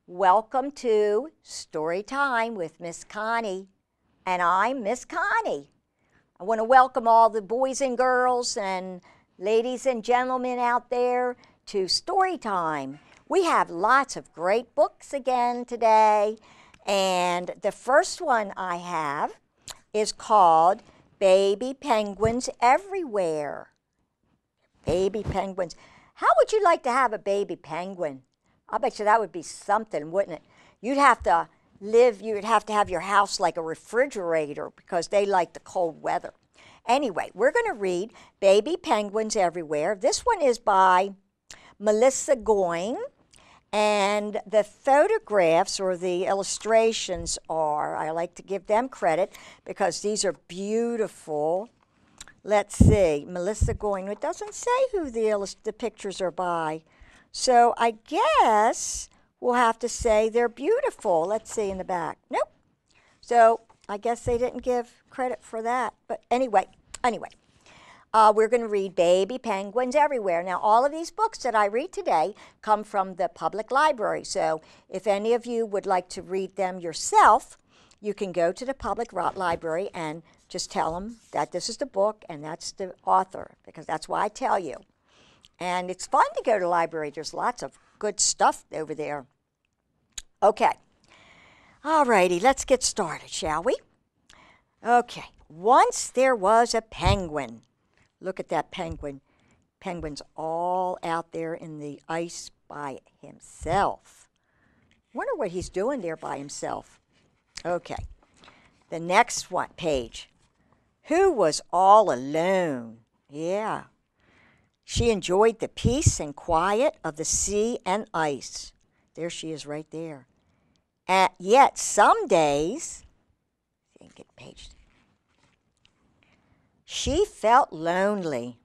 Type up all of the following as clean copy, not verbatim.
Welcome to Story Time with Miss Connie, and I'm Miss Connie. I want to welcome all the boys and girls and ladies and gentlemen out there to Story Time. We have lots of great books again today, and the first one I have is called Baby Penguins Everywhere. Baby penguins. How would you like to have a baby penguin? I bet you that would be something, wouldn't it? You'd have to have your house like a refrigerator because they like the cold weather. Anyway, we're going to read Baby Penguins Everywhere. This one is by Melissa Goyne, and the photographs or the illustrations are, I like to give them credit because these are beautiful. Let's see, Melissa Goyne. It doesn't say who the pictures are by. So I guess we'll have to say they're beautiful. Let's see in the back. Nope. So I guess they didn't give credit for that. But anyway, we're going to read Baby Penguins Everywhere. Now, all of these books that I read today come from the public library. So if any of you would like to read them yourself, you can go to the public library and just tell them that this is the book and that's the author, because that's why I tell you. And it's fun to go to the library. There's lots of good stuff over there. Okay. All righty, let's get started, shall we? Okay. Once there was a penguin. Look at that penguin. Penguin's all out there in the ice by himself. Wonder what he's doing there by himself. Okay. The next one page. Who was all alone? Yeah. She enjoyed the peace and quiet of the sea and ice. There she is right there. Yet some days, get page. She felt lonely.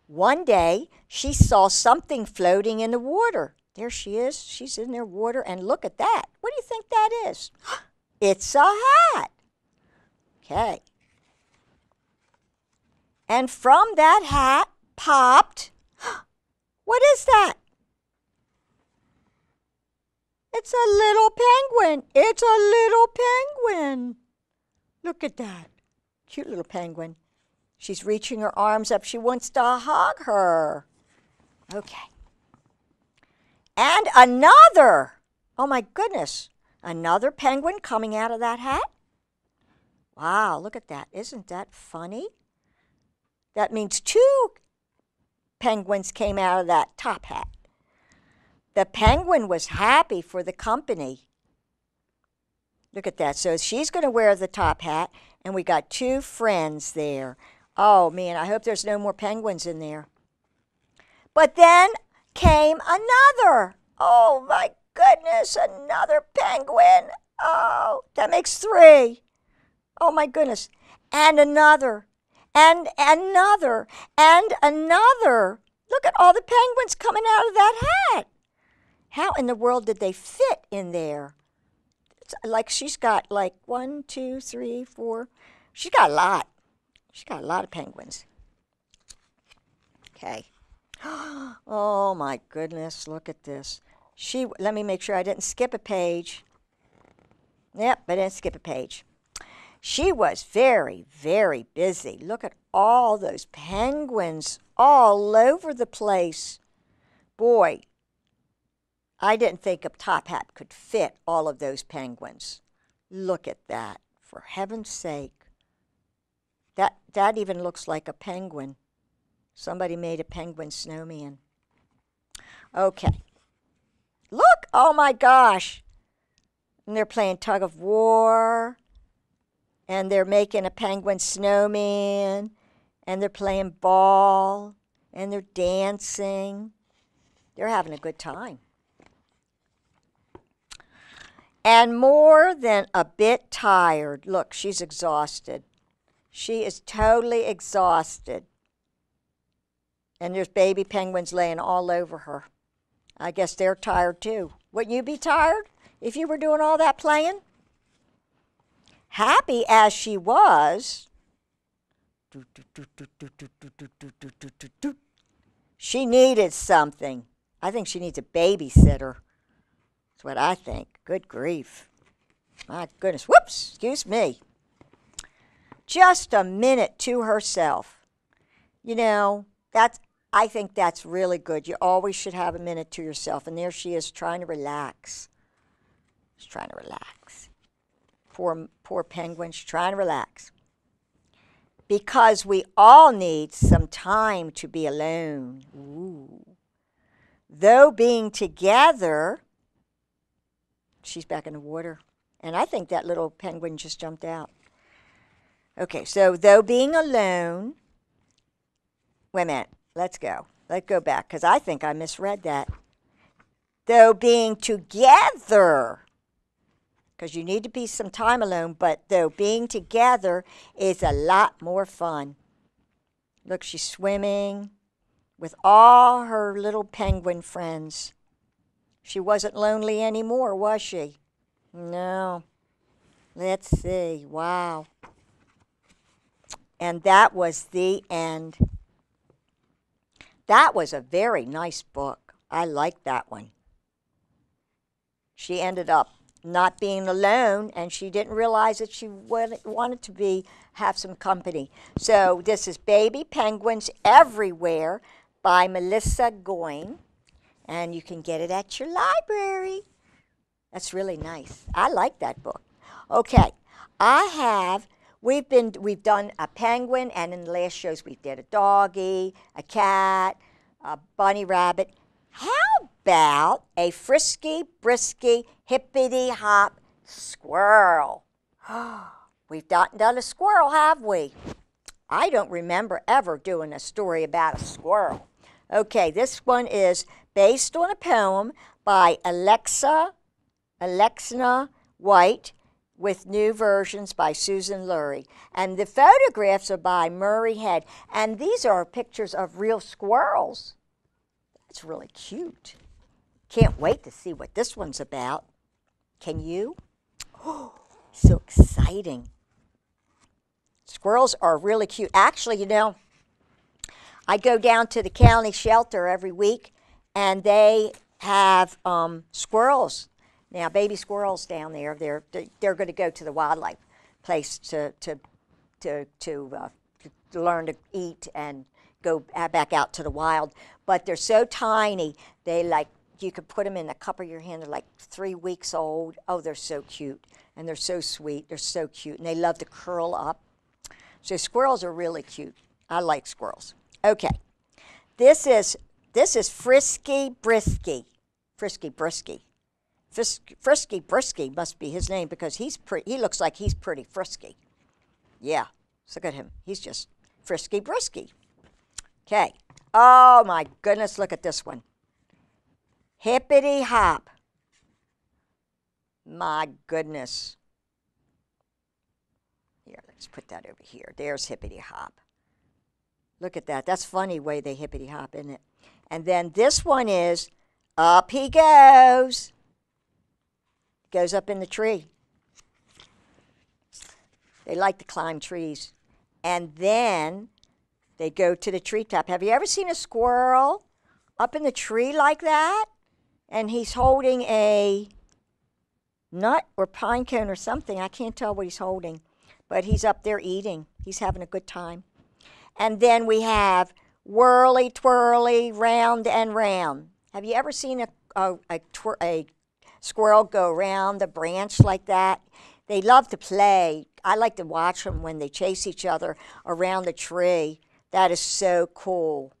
One day, she saw something floating in the water. There she is. She's in the water, and look at that. What do you think that is? It's a hat. Okay. And from that hat popped, what is that? It's a little penguin. It's a little penguin. Look at that. Cute little penguin. She's reaching her arms up. She wants to hug her. Okay. And another. Oh my goodness. Another penguin coming out of that hat. Wow, look at that. Isn't that funny? That means two penguins came out of that top hat. The penguin was happy for the company. Look at that. So she's going to wear the top hat, and we got two friends there. Oh, man, I hope there's no more penguins in there. But then came another. Oh, my goodness, another penguin. Oh, that makes three. Oh, my goodness. And another. And another. And another. Look at all the penguins coming out of that hat. How in the world did they fit in there? It's like she's got like 1, 2, 3, 4. She's got a lot. She's got a lot of penguins. Okay. Oh, my goodness. Look at this. Let me make sure I didn't skip a page. Yep, I didn't skip a page. She was very, very busy. Look at all those penguins all over the place. Boy, I didn't think a top hat could fit all of those penguins. Look at that, for heaven's sake. That even looks like a penguin. Somebody made a penguin snowman. Okay. Look, oh my gosh. And they're playing tug of war. And they're making a penguin snowman, and they're playing ball, and they're dancing. They're having a good time. And more than a bit tired. Look, she's exhausted. She is totally exhausted. And there's baby penguins laying all over her. I guess they're tired too. Wouldn't you be tired if you were doing all that playing? Happy as she was, she needed something. I think she needs a babysitter. That's what I think. Good grief. My goodness. Whoops. Excuse me. Just a minute to herself. You know, I think that's really good. You always should have a minute to yourself. And there she is trying to relax. She's trying to relax. Poor penguin. She's trying to relax. Because we all need some time to be alone. Ooh. Though being together, she's back in the water. And I think that little penguin just jumped out. Okay, so though being alone, wait a minute, let's go. Let's go back, because I think I misread that. Though being together, because you need to be some time alone, but though being together is a lot more fun. Look, she's swimming with all her little penguin friends. She wasn't lonely anymore, was she? No. Let's see. Wow. And that was the end. That was a very nice book. I liked that one. She ended up not being alone, and she didn't realize that she wanted to have some company. So this is Baby Penguins Everywhere by Melissa Goyne, and you can get it at your library. That's really nice. I like that book. Okay, we've done a penguin, and in the last shows we did a doggy, a cat, a bunny rabbit. How about a frisky, brisky, hippity-hop squirrel? We've not done a squirrel, have we? I don't remember ever doing a story about a squirrel. Okay, this one is based on a poem by Alexna White with new versions by Susan Lurie. And the photographs are by Murray Head. And these are pictures of real squirrels. That's really cute. Can't wait to see what this one's about. Can you? Oh, so exciting. Squirrels are really cute. Actually, you know, I go down to the county shelter every week, and they have squirrels. Now, baby squirrels down there. They're going to go to the wildlife place to learn to eat and go back out to the wild. But they're so tiny. You could put them in the cup of your hand. They're like 3 weeks old. Oh, they're so cute. And they're so sweet. They're so cute. And they love to curl up. So squirrels are really cute. I like squirrels. Okay. This is Frisky Brisky. Frisky Brisky. Frisky Brisky must be his name because he looks like he's pretty frisky. Yeah. Look at him. He's just Frisky Brisky. Okay. Oh, my goodness. Look at this one. Hippity hop. My goodness. Here, let's put that over here. There's hippity hop. Look at that. That's funny way they hippity hop, isn't it? And then this one is up he goes. Goes up in the tree. They like to climb trees. And then they go to the treetop. Have you ever seen a squirrel up in the tree like that? And he's holding a nut or pine cone or something. I can't tell what he's holding. But he's up there eating. He's having a good time. And then we have whirly, twirly, round and round. Have you ever seen a squirrel go around a branch like that? They love to play. I like to watch them when they chase each other around the tree. That is so cool.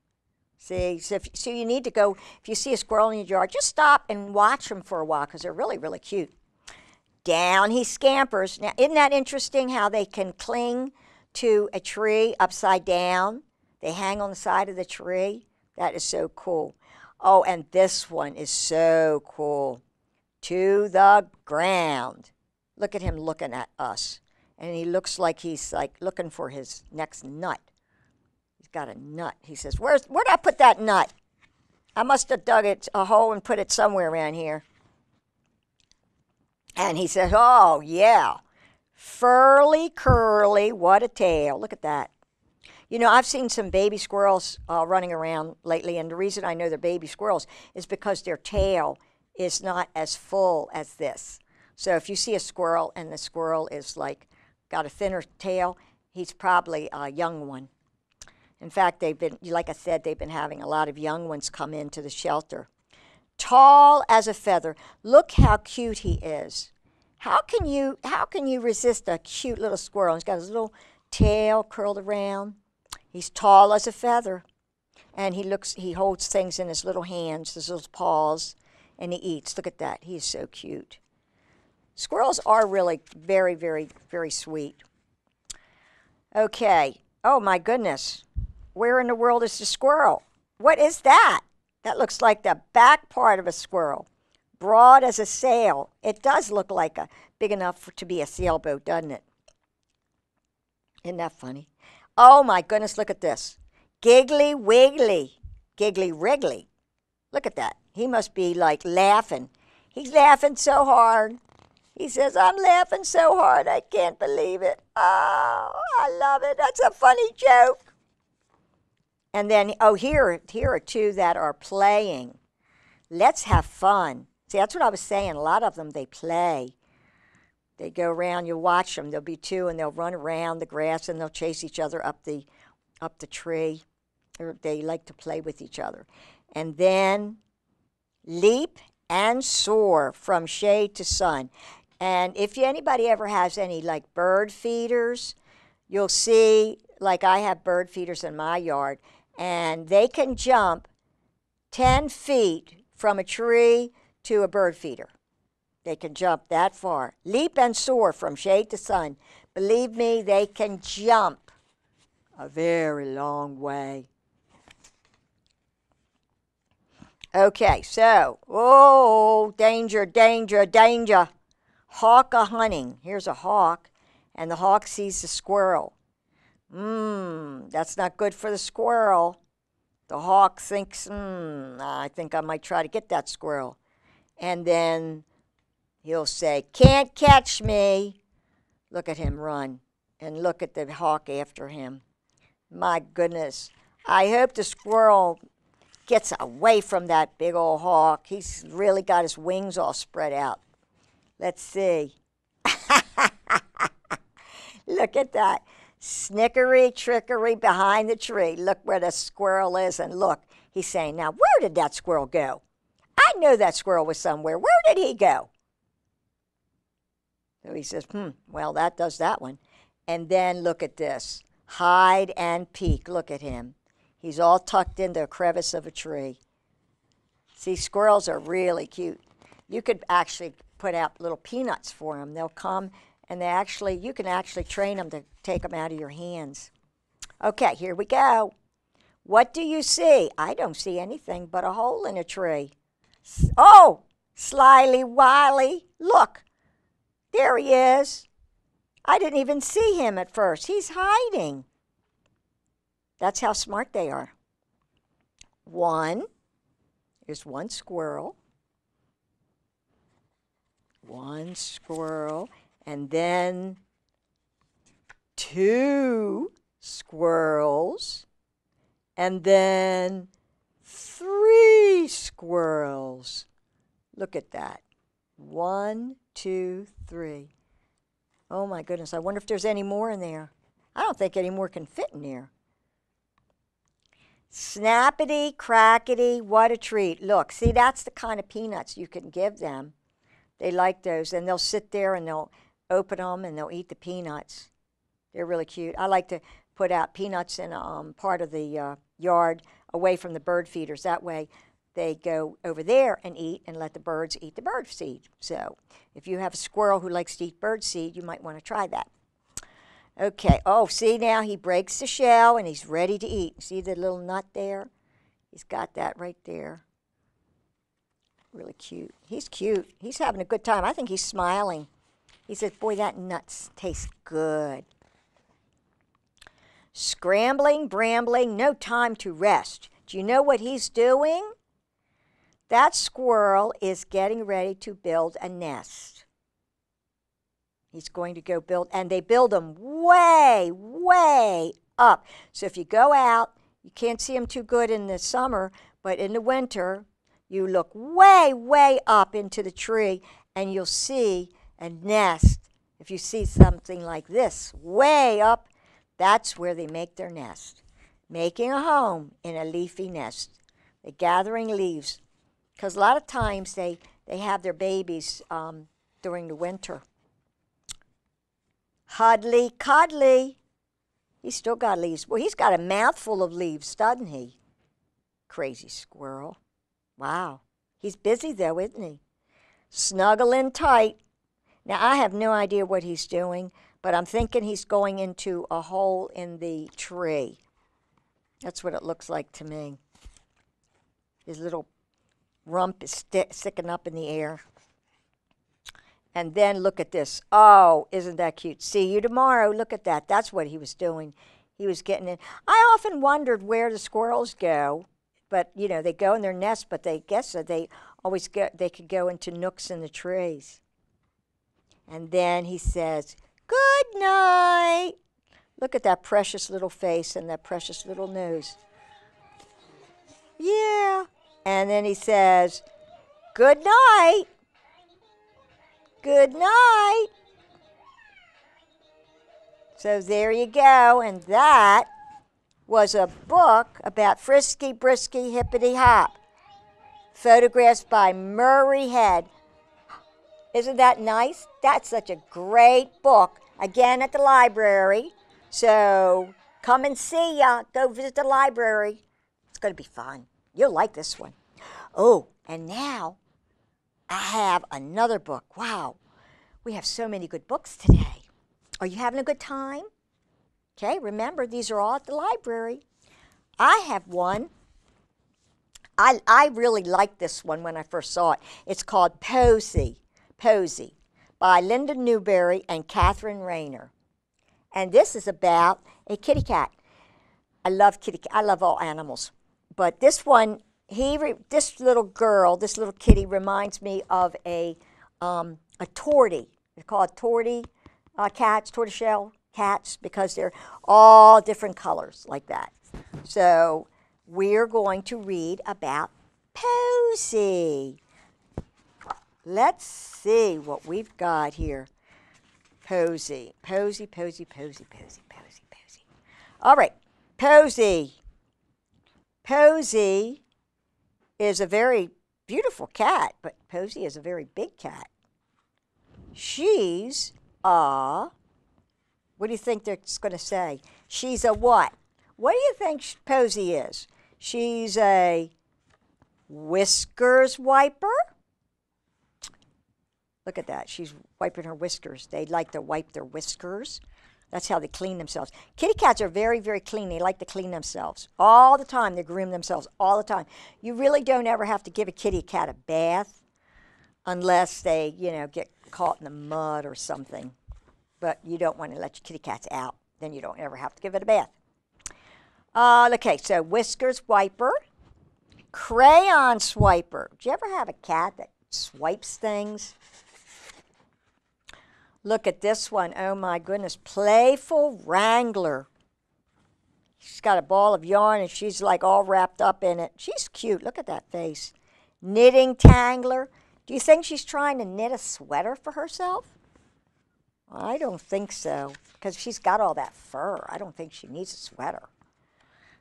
See, so you need to go, if you see a squirrel in your yard, just stop and watch them for a while because they're really, really cute. Down he scampers. Now, isn't that interesting how they can cling to a tree upside down? They hang on the side of the tree. That is so cool. Oh, and this one is so cool. To the ground. Look at him looking at us. And he looks like he's looking for his next nut. He's got a nut. He says, where'd I put that nut? I must have dug a hole and put it somewhere around here. And he says, oh, yeah. Furly curly, what a tail. Look at that. You know, I've seen some baby squirrels running around lately, and the reason I know they're baby squirrels is because their tail is not as full as this. So if you see a squirrel and the squirrel is like got a thinner tail, he's probably a young one. In fact, they've been, like I said, they've been having a lot of young ones come into the shelter. Tall as a feather. Look how cute he is. How can you resist a cute little squirrel? He's got his little tail curled around. He's tall as a feather. And he holds things in his little hands, his little paws, and he eats. Look at that. He is so cute. Squirrels are really very, very, very sweet. Okay. Oh, my goodness. Where in the world is the squirrel? What is that? That looks like the back part of a squirrel. Broad as a sail. It does look like big enough to be a sailboat, doesn't it? Isn't that funny? Oh, my goodness, look at this. Giggly Wiggly. Giggly Wriggly. Look at that. He must be like laughing. He's laughing so hard. He says, I'm laughing so hard, I can't believe it. Oh, I love it. That's a funny joke. And then, oh, here are two that are playing. Let's have fun. See, that's what I was saying. A lot of them, they play. They go around, you'll watch them. There'll be two, and they'll run around the grass, and they'll chase each other up the tree. They like to play with each other. And then leap and soar from shade to sun. And if anybody ever has any like bird feeders, you'll see, like I have bird feeders in my yard, and they can jump 10 feet from a tree to a bird feeder. They can jump that far. Leap and soar from shade to sun. Believe me, they can jump a very long way. Okay, so, oh, danger, danger, danger. Hawk a-hunting. Here's a hawk, and the hawk sees the squirrel. That's not good for the squirrel. The hawk thinks, I think I might try to get that squirrel. And then he'll say, can't catch me. Look at him run, and look at the hawk after him. My goodness. I hope the squirrel gets away from that big old hawk. He's really got his wings all spread out. Let's see. Look at that. Snickery, trickery behind the tree. Look where the squirrel is, and look. He's saying, now, where did that squirrel go? I know that squirrel was somewhere. Where did he go? So he says, well, that does that one. And then look at this. Hide and peek. Look at him. He's all tucked into a crevice of a tree. See, squirrels are really cute. You could actually put out little peanuts for them. They'll come, and you can actually train them to take them out of your hands. Okay, here we go. What do you see? I don't see anything but a hole in a tree. Oh, slyly Wiley. Look, there he is. I didn't even see him at first. He's hiding. That's how smart they are. Here's one squirrel. One squirrel, and then two squirrels, and then three squirrels. Look at that. 1, 2, 3. Oh my goodness, I wonder if there's any more in there. I don't think any more can fit in there. Snappity, crackety, what a treat. Look, see, that's the kind of peanuts you can give them. They like those, and they'll sit there and they'll open them and they'll eat the peanuts. They're really cute. I like to put out peanuts in part of the yard away from the bird feeders. That way they go over there and eat and let the birds eat the bird seed. So if you have a squirrel who likes to eat bird seed, you might want to try that. Okay, oh, see now he breaks the shell and he's ready to eat. See the little nut there? He's got that right there. Really cute. He's cute. He's having a good time. I think he's smiling. He says, boy, that nut tastes good. Scrambling, brambling, no time to rest. Do you know what he's doing? That squirrel is getting ready to build a nest. He's going to go build, and they build them way, way up. So if you go out, you can't see them too good in the summer, but in the winter, you look way, way up into the tree and you'll see a nest. If you see something like this, way up, that's where they make their nest. Making a home in a leafy nest. They're gathering leaves. Because a lot of times they have their babies during the winter. Huddly, cuddly. He's still got leaves. Well, he's got a mouthful of leaves, doesn't he? Crazy squirrel. Wow. He's busy, though, isn't he? Snuggling tight. Now, I have no idea what he's doing, but I'm thinking he's going into a hole in the tree. That's what it looks like to me. His little rump is sticking up in the air. And then look at this. Oh, isn't that cute? See you tomorrow. Look at that. That's what he was doing. He was getting in. I often wondered where the squirrels go. But, you know, they go in their nest, but they guess that they always they could go into nooks in the trees. And then he says, good night. Look at that precious little face and that precious little nose. Yeah. And then he says, good night. Good night. So there you go. And that was a book about Frisky, Brisky, Hippity Hop. Photographs by Murray Head. Isn't that nice? That's such a great book. Again, at the library. So come and see ya. Go visit the library. It's going to be fun. You'll like this one. Oh, and now I have another book. Wow. We have so many good books today. Are you having a good time? Okay, remember, these are all at the library. I have one. I really liked this one when I first saw it. It's called Posy by Linda Newberry and Catherine Rayner. And this is about a kitty cat. I love all animals. But this one, this little girl, this little kitty reminds me of a tortie. They're called tortie cats, tortoiseshell cats, because they're all different colors like that. So we're going to read about Posy. Let's see what we've got here. Posy. All right, Posy. Posy is a very beautiful cat, but Posy is a very big cat. She's what do you think they're going to say? She's a what? What do you think Posy is? She's a whiskers wiper. Look at that. She's wiping her whiskers. They like to wipe their whiskers. That's how they clean themselves. Kitty cats are very, very clean. They like to clean themselves all the time. They groom themselves all the time. You really don't ever have to give a kitty cat a bath unless they, get caught in the mud or something. But you don't want to let your kitty cats out. Then you don't ever have to give it a bath. Okay, so whiskers wiper, crayon swiper. Do you ever have a cat that swipes things? Look at this one. Oh my goodness. Playful wrangler. She's got a ball of yarn and she's like all wrapped up in it. She's cute. Look at that face. Knitting tangler. Do you think she's trying to knit a sweater for herself? I don't think so, because she's got all that fur. I don't think she needs a sweater.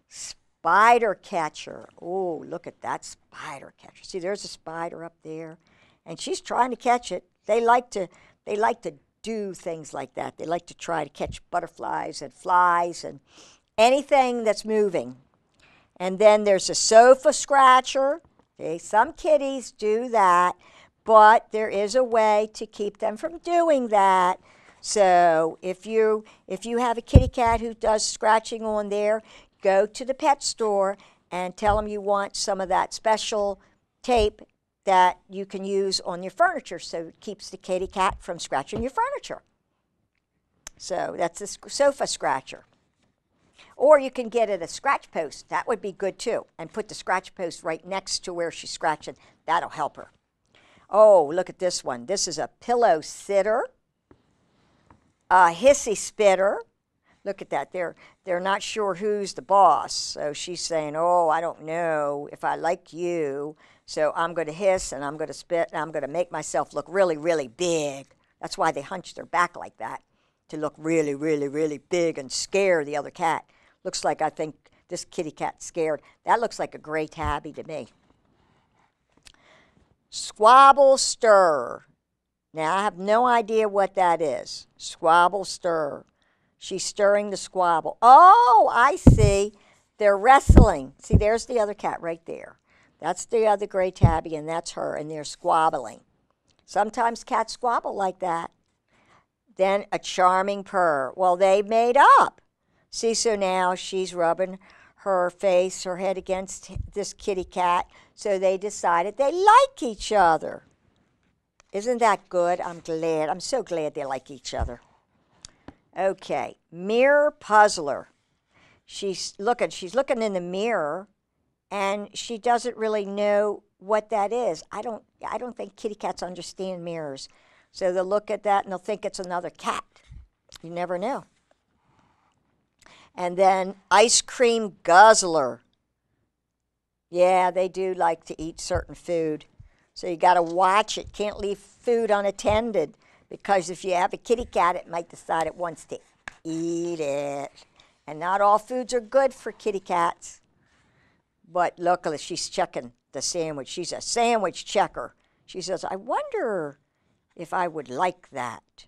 Spider catcher. Oh, look at that spider catcher. See, there's a spider up there, and she's trying to catch it. They like to do things like that. They like to try to catch butterflies and flies and anything that's moving. And then there's a sofa scratcher. Okay, some kitties do that, but there is a way to keep them from doing that. So if you have a kitty cat who does scratching on there, go to the pet store and tell them you want some of that special tape that you can use on your furniture so it keeps the kitty cat from scratching your furniture. So that's a sofa scratcher. Or you can get it a scratch post. That would be good too. And put the scratch post right next to where she's scratching. That'll help her. Oh, look at this one. This is a pillow sitter, a hissy spitter. Look at that. They're not sure who's the boss. So she's saying, oh, I don't know if I like you. So I'm going to hiss and I'm going to spit and I'm going to make myself look really, really big. That's why they hunch their back like that, to look really, really, really big and scare the other cat. Looks like, I think this kitty cat's scared. That looks like a gray tabby to me. Squabble stir. Now, I have no idea what that is. Squabble stir. She's stirring the squabble. Oh, I see. They're wrestling. See, there's the other cat right there. That's the other gray tabby, and that's her, and they're squabbling. Sometimes cats squabble like that. Then a charming purr. Well, they made up. See, so now she's rubbing her face, her head against this kitty cat, so they decided they like each other. Isn't that good? I'm glad. I'm so glad they like each other. Okay, mirror puzzler. She's looking in the mirror, and she doesn't really know what that is. I don't think kitty cats understand mirrors. So they'll look at that and they'll think it's another cat. You never know. And then ice cream guzzler. Yeah, they do like to eat certain food. So you got to watch it. Can't leave food unattended, because if you have a kitty cat, it might decide it wants to eat it. And not all foods are good for kitty cats. But look, she's checking the sandwich. She's a sandwich checker. She says, I wonder if I would like that.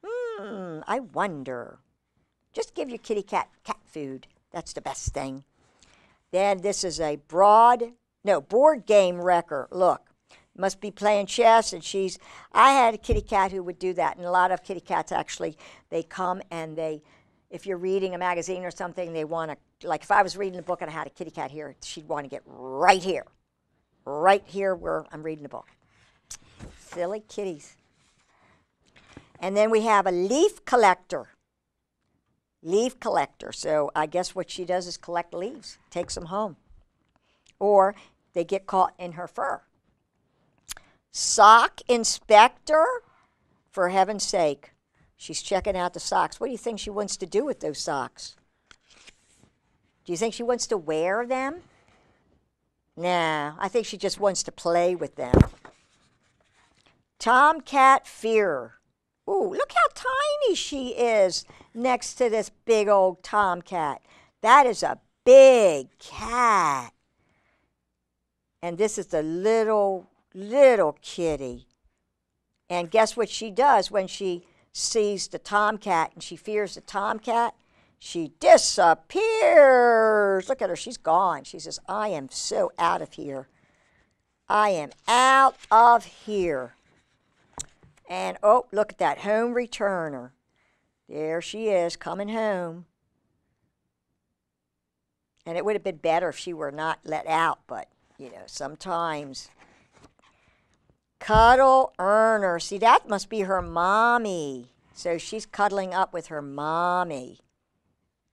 I wonder. Just give your kitty cat cat food. That's the best thing. Then this is a board game wrecker. Look, must be playing chess, and I had a kitty cat who would do that, and a lot of kitty cats actually, they come and if you're reading a magazine or something, they want to, like if I was reading a book and I had a kitty cat here, she'd want to get right here where I'm reading the book. Silly kitties. And then we have a leaf collector. Leaf collector. So I guess what she does is collect leaves, takes them home. Or they get caught in her fur. Sock inspector? For heaven's sake. She's checking out the socks. What do you think she wants to do with those socks? Do you think she wants to wear them? Nah, I think she just wants to play with them. Tomcat fear. Ooh, look how tiny she is next to this big old tomcat. That is a big cat. And this is the little kitty. And guess what she does when she sees the tomcat and she fears the tomcat? She disappears. Look at her. She's gone. She says, I am so out of here. I am out of here. And, oh, look at that home returner. There she is, coming home. And it would have been better if she were not let out, but, you know, sometimes. Cuddle earner. See, that must be her mommy. So she's cuddling up with her mommy.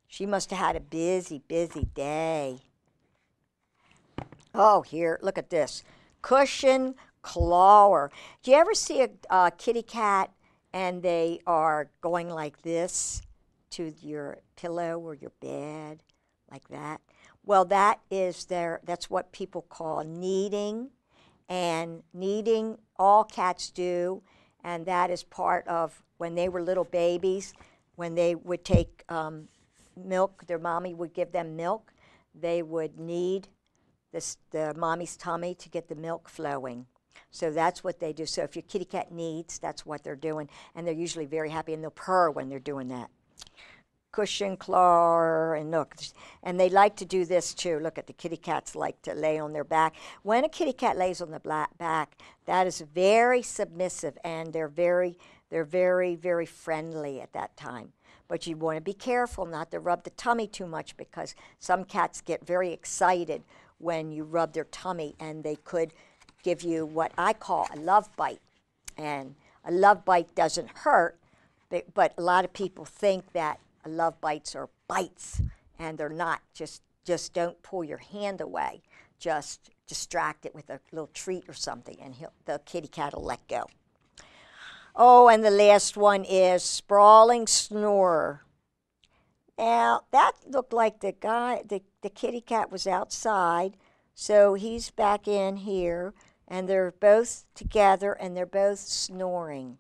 She must have had a busy, busy day. Oh, here, look at this. Cushion clawer. Do you ever see a kitty cat and they are going like this to your pillow or your bed, like that? Well, that's what people call kneading. And kneading, all cats do, and that is part of when they were little babies, when they would take milk, their mommy would give them milk, they would knead the mommy's tummy to get the milk flowing. So that's what they do. So if your kitty cat kneads, that's what they're doing, and they're usually very happy, and they'll purr when they're doing that. Cushion claw, and look, and they like to do this too. Look at the kitty cats like to lay on their back. When a kitty cat lays on the back, that is very submissive, and they're very, very friendly at that time. But you want to be careful not to rub the tummy too much, because some cats get very excited when you rub their tummy, and they could give you what I call a love bite. And a love bite doesn't hurt, but a lot of people think that love bites are bites, and they're not. Just don't pull your hand away. Just distract it with a little treat or something, and the kitty cat will let go. Oh, and the last one is sprawling snorer. Now, that looked like the kitty cat was outside, so he's back in here, and they're both together, and they're both snoring.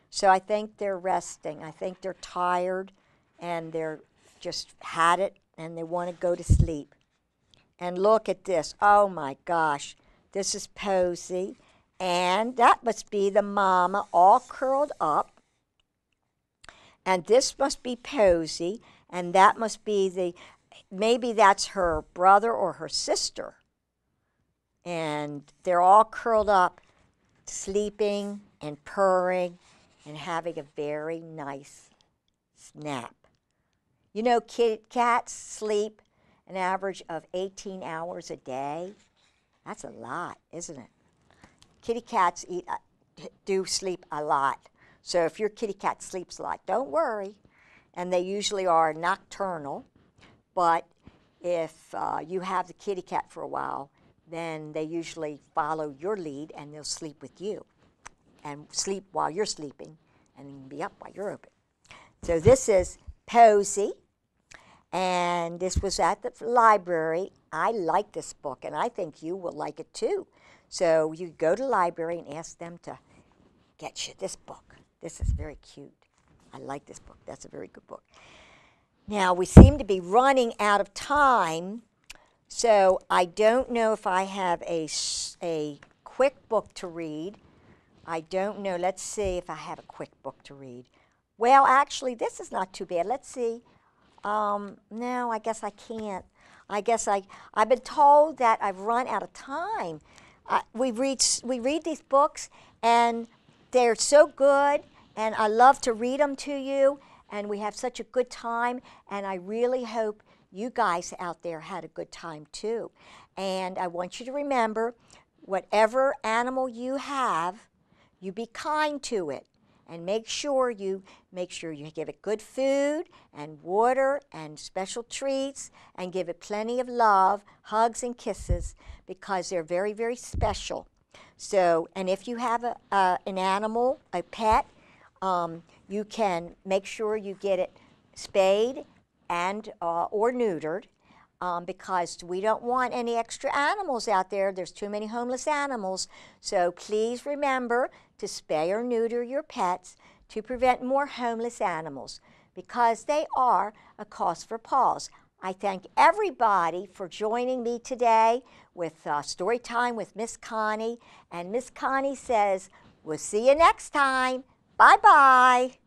So I think they're resting. I think they're tired, and they're just had it, and they want to go to sleep. And look at this. Oh, my gosh. This is Posy, and that must be the mama all curled up. And this must be Posy, and that must be maybe that's her brother or her sister. And they're all curled up, sleeping and purring and having a very nice nap. You know, cats sleep an average of 18 hours a day. That's a lot, isn't it? Kitty cats do sleep a lot. So if your kitty cat sleeps a lot, don't worry. And they usually are nocturnal. But if you have the kitty cat for a while, then they usually follow your lead and they'll sleep with you and sleep while you're sleeping and be up while you're open. So this is Posy, and this was at the library. I like this book, and I think you will like it too. So you go to the library and ask them to get you this book. This is very cute. I like this book. That's a very good book. Now, we seem to be running out of time, so I don't know if I have a quick book to read. I don't know. Let's see if I have a quick book to read. Well, actually, this is not too bad. Let's see. No, I guess I can't. I've been told that I've run out of time. We read these books, and they're so good, and I love to read them to you, and we have such a good time, and I really hope you guys out there had a good time too. And I want you to remember, whatever animal you have, you be kind to it, and make sure you give it good food and water and special treats, and give it plenty of love, hugs and kisses, because they're very, very special. So, and if you have an animal, a pet, you can make sure you get it spayed and or neutered, because we don't want any extra animals out there. There's too many homeless animals. So please remember to spay or neuter your pets to prevent more homeless animals, because they are a cause for pause. I thank everybody for joining me today with Storytime with Miss Connie. And Miss Connie says, we'll see you next time. Bye-bye.